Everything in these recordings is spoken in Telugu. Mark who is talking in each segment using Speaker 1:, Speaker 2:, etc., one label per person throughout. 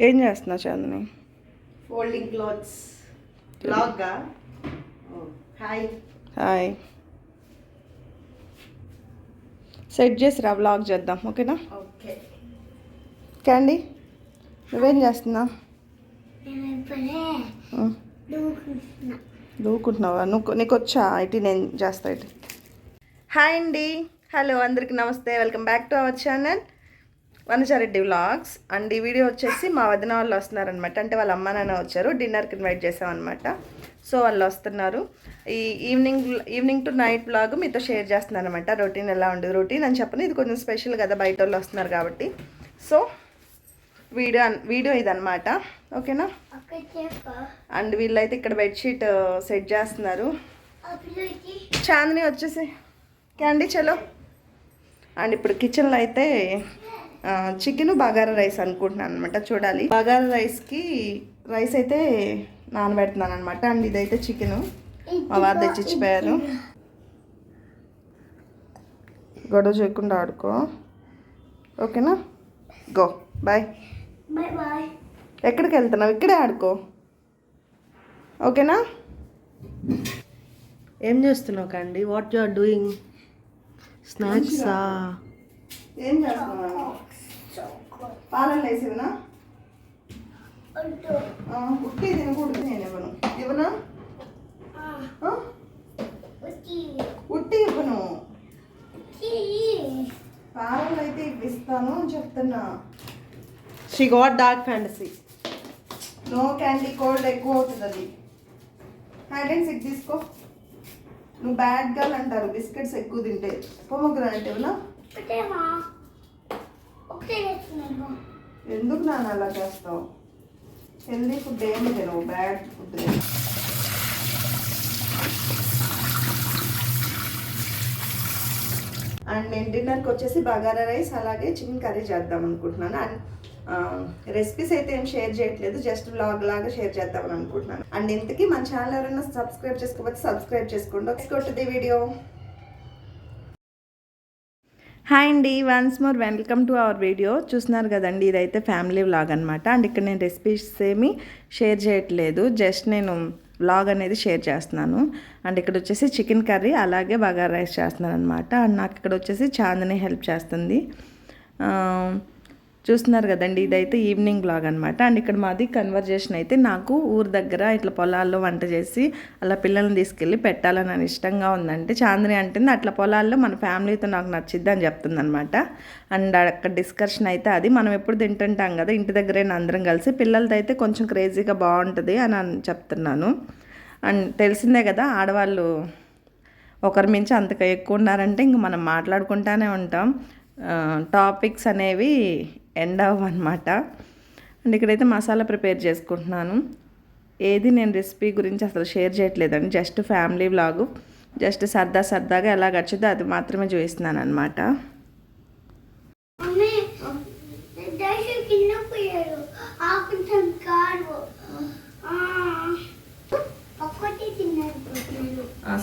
Speaker 1: ఏం చేస్తున్నావు చాందిని?
Speaker 2: ఫోల్డింగ్ క్లాత్స్ బ్లాగ్గా. Hi
Speaker 1: hi. సెట్ చేసిరా వ్లాగ్ చేద్దాం, ఓకేనా?
Speaker 2: ఓకే.
Speaker 1: క్యాండీ నువ్వేం చేస్తున్నావు? దూకుంటున్నావా? నీకు వచ్చా ఐటీ? నేను చేస్తా ఐటీ. హాయ్ అండి, హలో అందరికీ నమస్తే. Welcome back to our channel Vanaja Reddy vlogs. And ఈ వీడియో వచ్చేసి మా వదిన వాళ్ళు వస్తున్నారనమాట. అంటే వాళ్ళ అమ్మ నాన్న వచ్చారు, డిన్నర్కి ఇన్వైట్ చేసామన్నమాట. సో వాళ్ళు వస్తున్నారు. ఈ ఈవినింగ్ టు నైట్ వ్లాగ్ మీతో షేర్ చేస్తున్నాను అనమాట. రొటీన్ ఎలా ఉండదు, రొటీన్ అని చెప్పను, ఇది కొంచెం స్పెషల్ కదా, బయట వాళ్ళు వస్తున్నారు కాబట్టి. సో వీడియో ఇదనమాట, ఓకేనా? అండ్ వీళ్ళైతే ఇక్కడ బెడ్షీట్ సెట్ చేస్తున్నారు. చాందిని వచ్చేసి క్యాండీ చలో. అండ్ ఇప్పుడు కిచెన్లో అయితే చికెన్ బగారా రైస్ అనుకుంటున్నాను అనమాట. చూడాలి. బగారా రైస్కి రైస్ అయితే నానబెడుతున్నాను అనమాట. అండ్ ఇదైతే చికెను మా వారు తెచ్చిచ్చిపోయారు. గొడవ చేయకుండా ఆడుకో, ఓకేనా? Go bye. ఎక్కడికి వెళ్తున్నావు? ఇక్కడే ఆడుకో, ఓకేనా?
Speaker 2: ఏం చేస్తున్నావు కండి? What you are doing? స్నాక్సా?
Speaker 1: ఏం చేస్తున్నావు? పాలల్లో వేసివనా? ఉట్టి తినకూడదు. నేను ఇవ్వనా? ఉట్టి ఇవ్వను, పాలల్లో అయితే ఇప్పిస్తాను అని చెప్తున్నా.
Speaker 2: She got dark fantasy.
Speaker 1: No candy, cold ఎక్కువ అవుతుంది. అది హైడ్ అండ్ సిక్ తీసుకో. నువ్వు బ్యాడ్ గర్ల్ అంటారు బిస్కెట్స్ ఎక్కువ తింటే. పొమగ్రానైట్ ఇవ్వనా? ఎందుకు నాన్న అలా చేస్తావు? హెల్దీ ఫుడ్ ఏమి తినవు, బ్యాడ్ ఫుడ్ తినవు. అండ్ నేను డిన్నర్కి వచ్చేసి బగారా రైస్ అలాగే చికెన్ కర్రీ చేద్దాం అనుకుంటున్నాను. అండ్ రెసిపీస్ అయితే ఏం షేర్ చేయట్లేదు, జస్ట్ వ్లాగ్ లాగా షేర్ చేద్దామని అనుకుంటున్నాను. అండ్ ఇంతకీ మన ఛానల్ ఎవరైనా సబ్స్క్రైబ్ చేసుకోకపోతే సబ్స్క్రైబ్ చేసుకోండి. కొట్టుది వీడియో. హాయ్ అండి, once more welcome to our video. చూస్తున్నారు కదండి, ఇదైతే ఫ్యామిలీ వ్లాగ్ అనమాట. అండ్ ఇక్కడ నేను రెసిపీస్ ఏమి షేర్ చేయట్లేదు, జస్ట్ నేను వ్లాగ్ అనేది షేర్ చేస్తున్నాను. అండ్ ఇక్కడ వచ్చేసి చికెన్ కర్రీ అలాగే బగారా రైస్ చేస్తున్నాను అనమాట. అండ్ నాకు ఇక్కడ వచ్చేసి చాందిని హెల్ప్ చేస్తుంది. చూస్తున్నారు కదండి, ఇదైతే ఈవినింగ్ బ్లాగ్ అనమాట. అండ్ ఇక్కడ మాది కన్వర్జేషన్ అయితే నాకు ఊరు దగ్గర ఇట్లా పొలాల్లో వంట చేసి అలా పిల్లల్ని తీసుకెళ్ళి పెట్టాలని అని ఇష్టంగా ఉందంటే చాందిని అంటుంది అట్లా పొలాల్లో మన ఫ్యామిలీతో నాకు నచ్చిద్ది అని చెప్తుంది అనమాట. అండ్ అక్కడ డిస్కషన్ అయితే అది మనం ఎప్పుడు తింటుంటాం కదా ఇంటి దగ్గరే అందరం కలిసి, పిల్లలతో అయితే కొంచెం క్రేజీగా బాగుంటుంది అని చెప్తున్నాను. అండ్ తెలిసిందే కదా, ఆడవాళ్ళు ఒకరి మించి అంతగా ఎక్కువ ఉన్నారంటే ఇంక మనం మాట్లాడుకుంటూనే ఉంటాం, టాపిక్స్ అనేవి ఎండ్ అవ్వన్నమాట. అండ్ ఇక్కడైతే మసాలా ప్రిపేర్ చేసుకుంటున్నాను. ఏది నేను రెసిపీ గురించి అసలు షేర్ చేయట్లేదండి, జస్ట్ ఫ్యామిలీ వ్లాగు, జస్ట్ సరదాగా ఎలా గడిచిందో అది మాత్రమే చూపిస్తున్నాను అనమాట.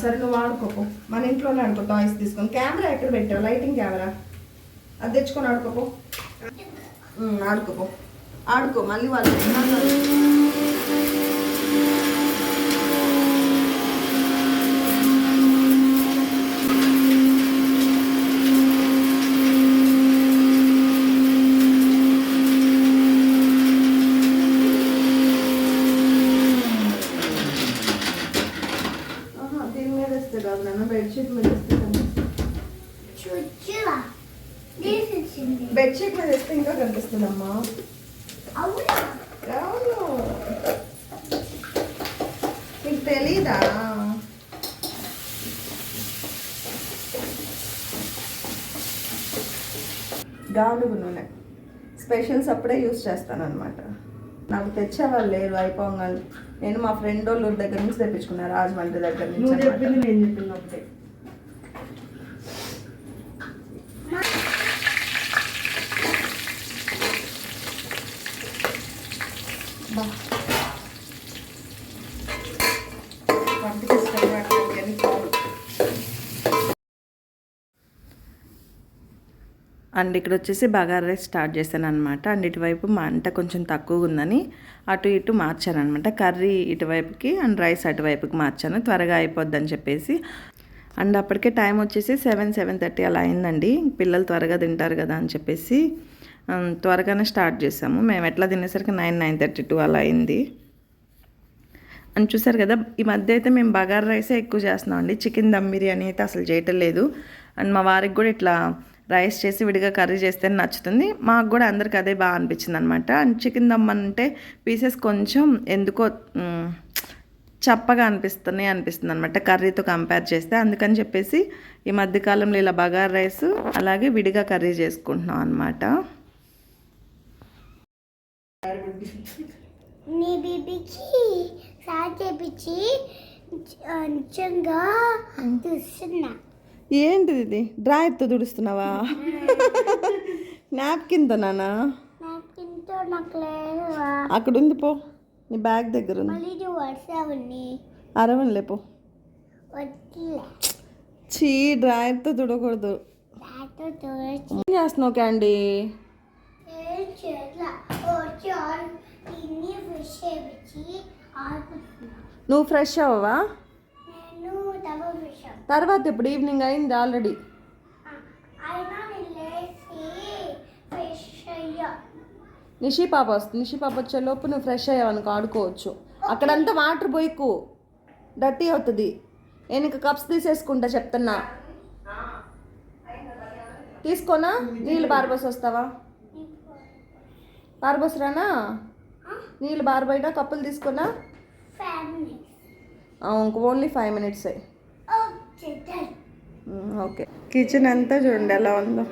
Speaker 1: సరే నువ్వు ఆడుకోపో, మన ఇంట్లోనే ఆడుకో, టాయ్స్ తీసుకొని. కెమెరా ఎక్కడ పెట్టావు? లైటింగ్ కెమెరా అది తెచ్చుకొని ఆడుకోపో. ఆడుకో మళ్ళీ వాళ్ళు. దీని మీద వేస్తే కాదు నాన్న, బెడ్షీట్ మీద వేస్తే. బెడ్షీట్ మీద వేస్తే ఇంకా కనిపిస్తుందమ్మా. అవును, నీకు తెలీదా? గానుగు నూనె స్పెషల్స్ అప్పుడే యూస్ చేస్తాను అనమాట. నాకు తెచ్చేవాళ్ళు లేరు అయిపోగాలి. నేను మా ఫ్రెండ్ వాళ్ళ దగ్గర నుంచి తెప్పించుకున్నాను, రాజమండ్రి దగ్గర నుంచి.
Speaker 2: నేను చెప్పింది ఒకటే.
Speaker 1: అండ్ ఇక్కడ వచ్చేసి బగారా రైస్ స్టార్ట్ చేశాను అనమాట. అండ్ ఇటువైపు మంట కొంచెం తక్కువగా ఉందని అటు ఇటు మార్చాను అనమాట. కర్రీ ఇటువైపుకి అండ్ రైస్ అటువైపుకి మార్చాను, త్వరగా అయిపోద్దని చెప్పేసి. అండ్ అప్పటికే టైం వచ్చేసి 7:30 అలా అయిందండి. పిల్లలు త్వరగా తింటారు కదా అని చెప్పేసి త్వరగానే స్టార్ట్ చేసాము. మేము ఎట్లా తినేసరికి 9:32 అలా అయింది. అని చూసారు కదా, ఈ మధ్య అయితే మేము బగారా రైసే ఎక్కువ చేస్తున్నాం అండి. చికెన్ దమ్ బిర్యానీ అయితే అసలు చేయటం లేదు. అండ్ మా వారికి కూడా ఇట్లా రైస్ చేసి విడిగా కర్రీ చేస్తే నచ్చుతుంది. మాకు కూడా అందరికి అదే బాగా అనిపించింది అనమాట. అండ్ చికెన్ దమ్ అంటే పీసెస్ కొంచెం ఎందుకో చప్పగా అనిపిస్తుంది అనమాట కర్రీతో కంపేర్ చేస్తే. అందుకని చెప్పేసి ఈ మధ్యకాలంలో ఇలా బగారా రైస్ అలాగే విడిగా కర్రీ చేసుకుంటున్నాం అనమాట.
Speaker 3: నీ బీబీకి సార్ చేపించి నిజంగా చూస్తున్నా.
Speaker 1: ఏంటిది ఇది? డ్రాయర్తో తుడుస్తున్నావా? నాప్కిన్తో నానా?
Speaker 3: నాకింతో నాకు లేవా?
Speaker 1: అక్కడ ఉంది, పో, నీ బ్యాగ్ దగ్గర ఉంది.
Speaker 3: మళ్ళీ నువ్వు వస్తావని
Speaker 1: అరవని లేపో.
Speaker 3: వద్దులే.
Speaker 1: చీ, డ్రాయర్తో తుడకూడదు.
Speaker 3: దాంతో తోచి
Speaker 1: ఏం చేస్తున్నావు క్యాండీ?
Speaker 3: ఏం చేయాల వచ్చి ఇన్ని ఫ్రెష్ చేపించి ఆడుకుంటున్నా.
Speaker 1: నువ్వు ఫ్రెష్ అవ్వవా?
Speaker 3: నేను తవ ఫ్రెష్
Speaker 1: తర్వాత ఇప్పుడు ఈవినింగ్ అయింది ఆల్రెడీ.
Speaker 3: అయినా నేను లేచి ఫ్రెష్ అయ్యా.
Speaker 1: నిషి పాప వస్తుంది. నిషి పాప వచ్చే లోపు నువ్వు ఫ్రెష్ అయ్యావనుకో ఆడుకోవచ్చు. అక్కడంతా వాటర్ పోయికు, డర్టీ అవుతుంది. నేను ఇంకా కప్స్ తీసేసుకుంటా చెప్తున్నా. తీసుకోనా? నీళ్ళు బారబోసి వస్తావా? బారబోసరానా? నీళ్ళు బారబోయినా కప్పులు తీసుకున్నా? ఇంక ఓన్లీ 5 minutes. ఓకే. కిచెన్ అంతా చూడండి ఎలా ఉందో.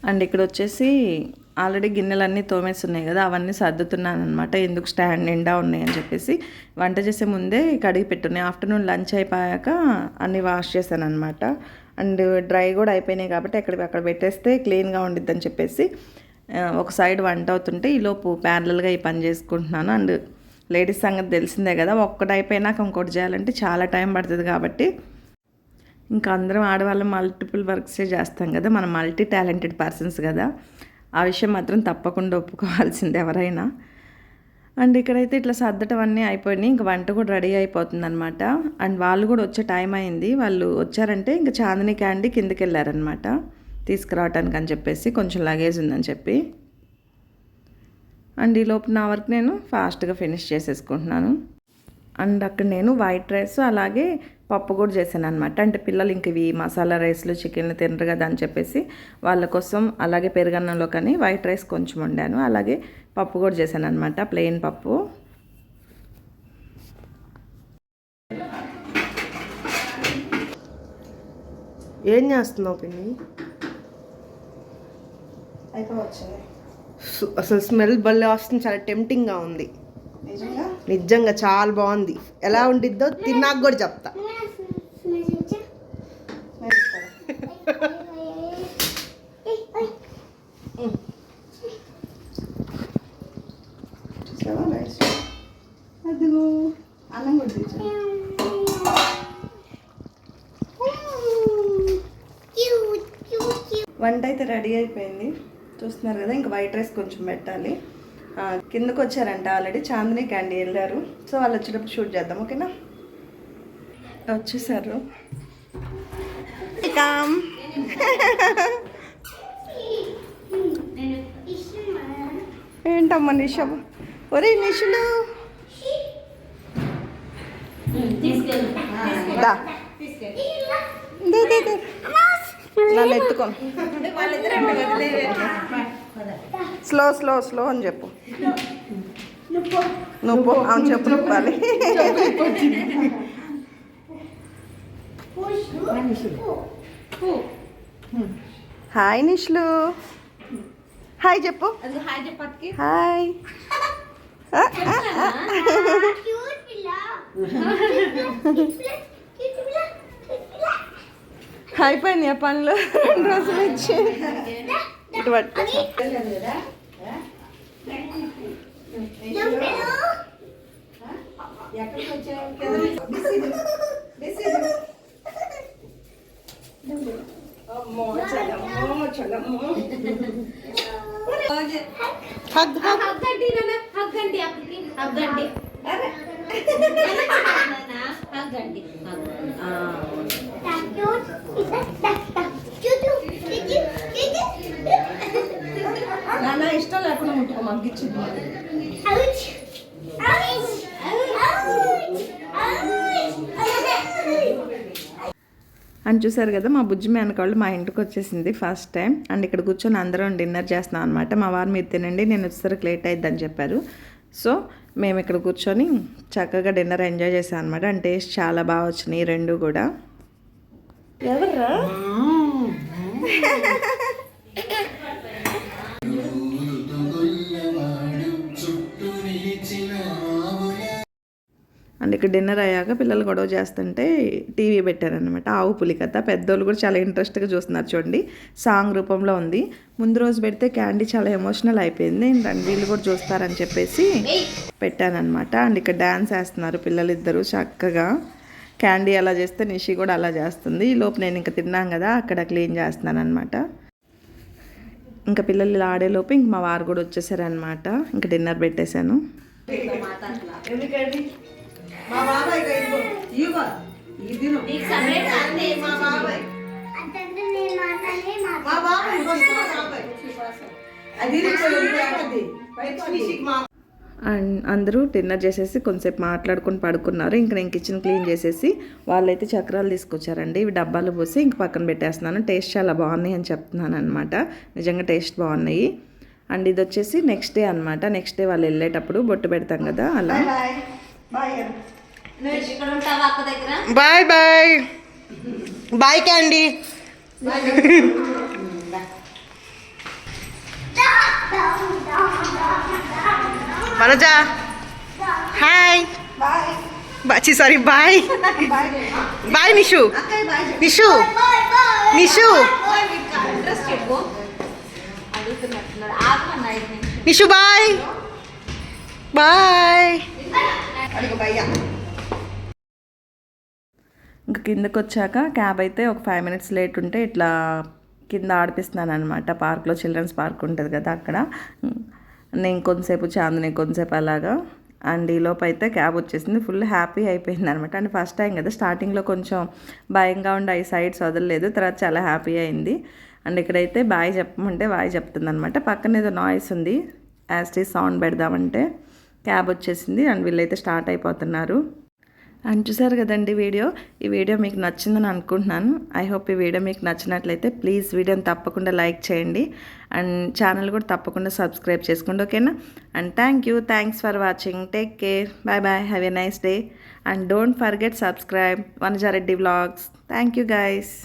Speaker 1: అండ్ ఇక్కడ వచ్చేసి ఆల్రెడీ గిన్నెలన్నీ తోమేసి ఉన్నాయి కదా, అవన్నీ సర్దుతున్నాను అనమాట. ఎందుకు స్టాండ్ నిండా ఉన్నాయి అని చెప్పేసి వంట చేసే ముందే కడిగి పెట్టున్నాయి. ఆఫ్టర్నూన్ లంచ్ అయిపోయాక అన్నీ వాష్ చేశాను అనమాట. అండ్ డ్రై కూడా అయిపోయినాయి కాబట్టి అక్కడ పెట్టేస్తే క్లీన్గా ఉండిద్దని చెప్పేసి ఒక సైడ్ వంట అవుతుంటే ఈలోపు ప్యారలల్గా ఈ పని చేసుకుంటున్నాను. అండ్ లేడీస్ సంగతి తెలిసిందే కదా, ఒక్కటి అయిపోయినాక ఇంకోటి చేయాలంటే చాలా టైం పడుతుంది. కాబట్టి ఇంకా అందరం ఆడవాళ్ళం మల్టిపుల్ వర్క్సే చేస్తాం కదా, మనం మల్టీ టాలెంటెడ్ పర్సన్స్ కదా, ఆ విషయం మాత్రం తప్పకుండా ఒప్పుకోవాల్సింది ఎవరైనా. అండ్ ఇక్కడైతే ఇట్లా సర్దటం అన్నీ అయిపోయినాయి. ఇంక వంట కూడా రెడీ అయిపోతుంది అనమాట. అండ్ వాళ్ళు కూడా వచ్చే టైం అయింది. వాళ్ళు వచ్చారంటే ఇంకా చాందిని క్యాండీ కిందకి వెళ్ళారనమాట తీసుకురావటానికి అని చెప్పేసి, కొంచెం లగేజ్ ఉందని చెప్పి. అండ్ ఈ లోపు నా వరకు నేను ఫాస్ట్గా ఫినిష్ చేసేసుకుంటున్నాను. అండ్ అక్కడ నేను వైట్ రైస్ అలాగే పప్పు కూడా చేశాను అనమాట. అంటే పిల్లలు ఇంక ఇవి మసాలా రైస్లు చికెన్లు తినరు కదా అని చెప్పేసి వాళ్ళ కోసం అలాగే పెరుగన్నంలో కానీ వైట్ రైస్ కొంచెం వండాను. అలాగే పప్పు కూడా చేశాను అనమాట, ప్లెయిన్ పప్పు.
Speaker 2: ఏం చేస్తున్నావు పిన్ని?
Speaker 1: అయిపోవచ్చింది.
Speaker 2: అసలు స్మెల్ భలే వస్తుంది, చాలా టెంప్టింగ్గా ఉంది. నిజంగా చాలా బాగుంది. ఎలా ఉండిద్దో తిన్నాక కూడా చెప్తా.
Speaker 1: అదిగో అన్నం కొట్టించు. వంట అయితే రెడీ అయిపోయింది, చూస్తున్నారు కదా. ఇంకా వైట్ రైస్ కొంచెం పెట్టాలి. కిందకు వచ్చారంట ఆల్రెడీ, చాందిని క్యాండీ వెళ్ళారు. సో వాళ్ళు వచ్చేటప్పుడు షూట్ చేద్దాం, ఓకేనా? వచ్చేసారు. ఏంటమ్మా నిష? ఒరే నిషులు నన్ను ఎత్తుకో. స్లో స్లో స్లో అని చెప్పు. నువ్వు అవును చెప్పు, నొప్పాలి. హాయ్ నిష్లు, హాయ్ చెప్పు. హాయ్. అయిపోయింది ఆ పనులు 2 రోజులు ఇచ్చి ఇటు పట్టు.
Speaker 2: హగ్ హగ్
Speaker 4: హగ్గండి నాన్న హగ్గండి అక్కకి హగ్గండి హగ్గండి
Speaker 3: Thank you.
Speaker 1: నాన్న ఇష్టం లేకుండా ముట్టుకో మాకు ఇచ్చింది.
Speaker 3: Ouch. Ouch. Ouch.
Speaker 1: అని చూసారు కదా మా బుజ్జి మేనకాళ్ళు మా ఇంటికి వచ్చేసింది ఫస్ట్ టైం. అండ్ ఇక్కడ కూర్చొని అందరం డిన్నర్ చేస్తున్నాం అనమాట. మా వారు మీరు తినండి, నేను వచ్చేసరికి లేట్ అయిద్దని చెప్పారు. సో మేము ఇక్కడ కూర్చొని చక్కగా డిన్నర్ ఎంజాయ్ చేసాం అనమాట. అండ్ టేస్ట్ చాలా బాగా వచ్చినాయి 2 కూడా. ఎవర్రా అండ్ ఇక్కడ డిన్నర్ అయ్యాక పిల్లలు గొడవ చేస్తుంటే టీవీ పెట్టారనమాట. ఆవు పులి కథ. పెద్దోళ్ళు కూడా చాలా ఇంట్రెస్ట్గా చూస్తున్నారు చూడండి. సాంగ్ రూపంలో ఉంది. ముందు రోజు పెడితే క్యాండీ చాలా ఎమోషనల్ అయిపోయింది. అండ్ వీళ్ళు కూడా చూస్తారని చెప్పేసి పెట్టానమాట. అండ్ ఇక్కడ డ్యాన్స్ వేస్తున్నారు పిల్లలిద్దరూ చక్కగా. క్యాండీ అలా చేస్తే నిషి కూడా అలా చేస్తుంది. ఈ లోపు నేను ఇంకా తిన్నాను కదా అక్కడ క్లీన్ చేస్తున్నాను అనమాట. ఇంకా పిల్లలు ఇలా ఆడేలోపు ఇంక మా వారు కూడా వచ్చేసారనమాట. ఇంకా డిన్నర్ పెట్టేశాను.
Speaker 2: మా బాబాయ్
Speaker 3: అతను నేను మాట్లాడే
Speaker 2: మా బాబాయ్ అది
Speaker 1: అండ్ అందరూ డిన్నర్ చేసేసి కొంచెంసేపు మాట్లాడుకొని పడుకున్నారు. ఇంక నేను కిచెన్ క్లీన్ చేసేసి వాళ్ళైతే చక్రాలు తీసుకొచ్చారండి. ఇవి డబ్బాలు పోసి ఇంక పక్కన పెట్టేస్తున్నాను. టేస్ట్ చాలా బాగున్నాయి అని చెప్తున్నాను అనమాట. నిజంగా టేస్ట్ బాగున్నాయి. అండ్ ఇది వచ్చేసి నెక్స్ట్ డే అనమాట. నెక్స్ట్ డే వాళ్ళు వెళ్ళేటప్పుడు బొట్టు పెడతాం కదా అలా.
Speaker 4: ఇక్కడ ఉంటావా అక్క దగ్గర?
Speaker 2: Bye bye bye candy. మనోజా hi bye. Sorry bye bye Nishu Nishu Nishu
Speaker 4: interest ఎక్కువ అడుగుతున్నట్టున్నాడు. ఆగమన్నా 5 నిమిషాలు.
Speaker 2: Nishu bye bye.
Speaker 1: ఇంకా కిందకు వచ్చాక క్యాబ్ అయితే ఒక 5 minutes లేట్ ఉంటే ఇట్లా కింద ఆడిపిస్తున్నాను అనమాట. పార్క్లో చిల్డ్రన్స్ పార్క్ ఉంటుంది కదా అక్కడ. నేను కొంతసేపు చాందిని కొంతసేపు అలాగా. అండ్ ఈలోపు అయితే క్యాబ్ వచ్చేసింది. ఫుల్ హ్యాపీ అయిపోయింది అనమాట. అండ్ ఫస్ట్ టైం కదా స్టార్టింగ్లో కొంచెం భయంగా ఉండి ఈ సైడ్స్ వదలలేదు. తర్వాత చాలా హ్యాపీ అయింది. అండ్ ఇక్కడైతే బాయ్ చెప్పమంటే బాయ్ చెప్తుంది అనమాట. పక్కన ఏదో నాయిస్ ఉంది. యాస్టీ సౌండ్ పెడదామంటే క్యాబ్ వచ్చేసింది. అండ్ వీళ్ళైతే స్టార్ట్ అయిపోతున్నారు. అండ్ చూసారు కదండి ఈ వీడియో మీకు నచ్చిందని అనుకుంటున్నాను. ఐ హోప్ ఈ వీడియో మీకు నచ్చినట్లయితే ప్లీజ్ వీడియోని తప్పకుండా లైక్ చేయండి. అండ్ ఛానల్ కూడా తప్పకుండా సబ్స్క్రైబ్ చేసుకోండి, ఓకేనా? And thanks for watching. Take care. Bye bye. Have a nice day. And don't forget subscribe Vanaja Reddy vlogs. Thank you guys.